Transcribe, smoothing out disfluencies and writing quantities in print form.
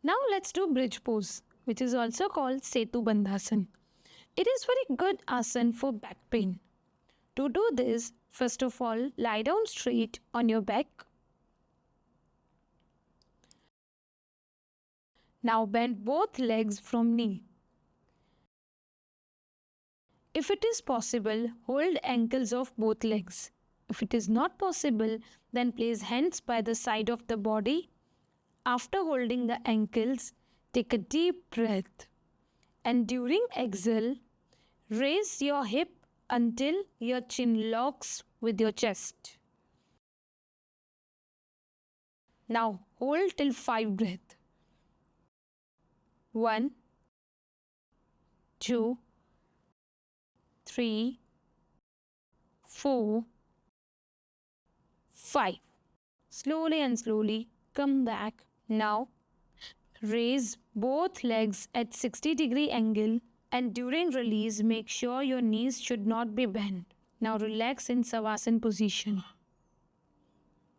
Now let's do bridge pose, which is also called Setu Bandhasan. It is very good asana for back pain. To do this, first of all, lie down straight on your back. Now bend both legs from knee. If it is possible, hold ankles of both legs. If it is not possible, then place hands by the side of the body. After holding the ankles, take a deep breath. And during exhale, raise your hip until your chin locks with your chest. Now hold till 5 breaths. 1, 2, 3, 4, 5. Slowly and slowly come back. Now raise both legs at 60-degree angle, and during release make sure your knees should not be bent. Now relax in Savasana position.